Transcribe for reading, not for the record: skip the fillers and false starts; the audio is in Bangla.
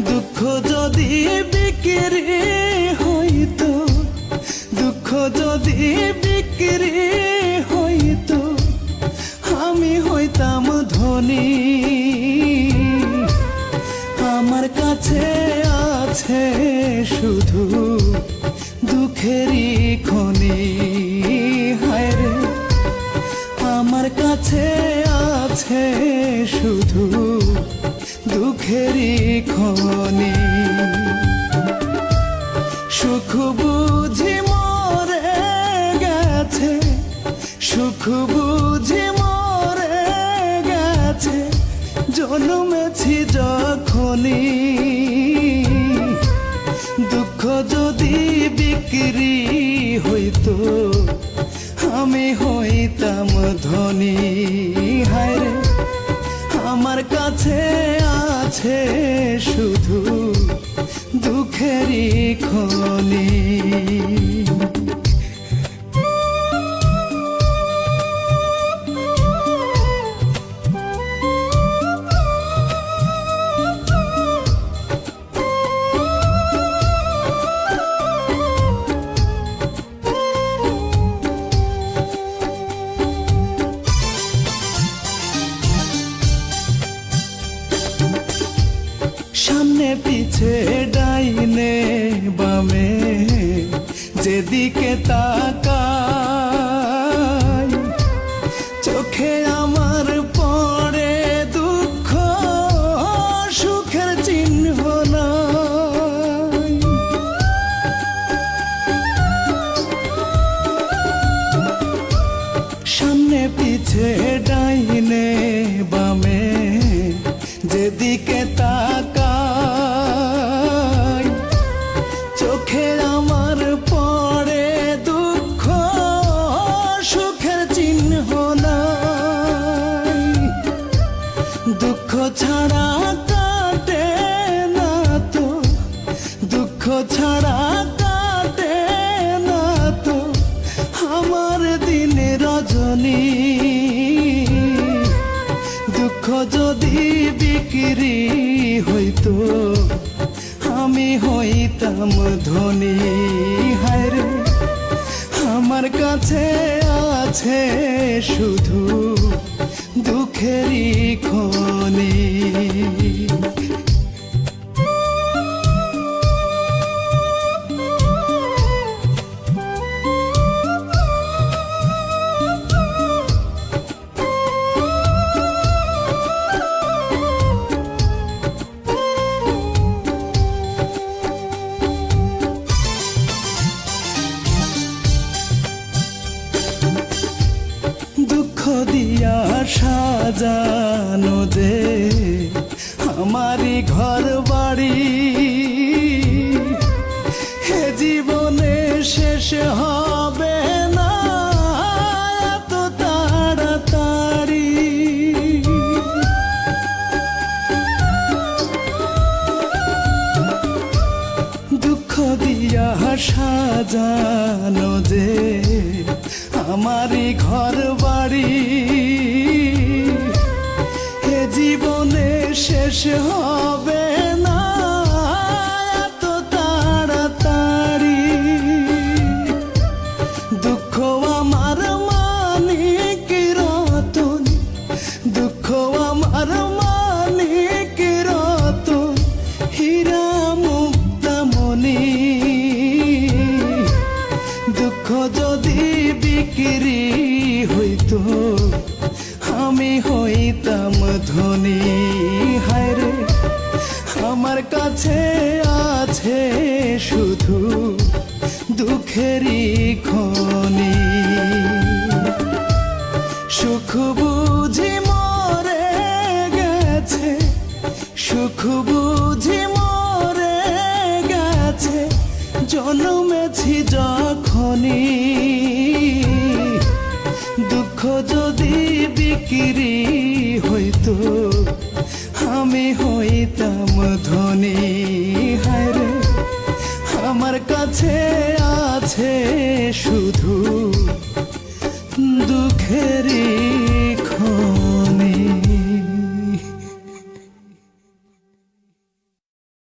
দুঃখ যদি বিক্রি হইতো, দুঃখ যদি বিক্রি হইতো, আমি হইতাম ধনী। আমার কাছে আছে শুধু দুঃখেরই খনি। হায় রে, আমার কাছে আছে শুধু দুঃখেরই খনি। সুখ বুঝি মরে গেছে, সুখ বুঝি মরে গেছে, জন্মেছি যখনই। দুঃখ যদি বিক্রি হইতো, আমি হইতাম ধনী। হায় রে, আমার কাছে আছে শুধু দুঃখেরই খনি। সামনে পিছে ডাইনে বামে যেদিকে তাকাই, চোখে আমার পড়ে দুঃখ, সুখের চিহ্ন নাই। সামনে পিছে ডাইনে বামে যেদিকে তাকাই, চোখে আমার পড়ে দুঃখ, সুখের চিহ্ন নাই। দুঃখ ছাড়া কাটে না তো, দুঃখ ছাড়া কাটে না তো আমার দিন রজনী। দুঃখ যদি বিক্রি হইতো, আমি হইতাম ধনী। হায় রে, আমার কাছে আছে শুধু দুঃখেরই খনি। দুঃখ দিয়া সাজানো যে আমারই ঘর বাড়ি, হে জীবনে শেষ হবে না এত তাড়াতাড়ি। দুঃখ দিয়া সাজানো যে আমারই ঘর বাড়ি, হে জীবনে শেষ হবে না এত তাড়াতাড়ি। দুঃখ আমার মানিক রতন, দুঃখ আমার মানিক রতন, হীরা মুক্তামণি। দুঃখ যদি বিক্রি হইতো, আমি হইতাম ধনী। হায় রে, আমার কাছে আছে শুধু দুঃখেরই খনি। সুখ বুঝি মরে গেছে, সুখ বুঝি মরে গেছে, জন্মেছি যখনই। দুঃখ যদি বিক্রি হইতো, আমি হইতাম ধনী। হায় রে, আমার কাছে আছে শুধু দুঃখেরই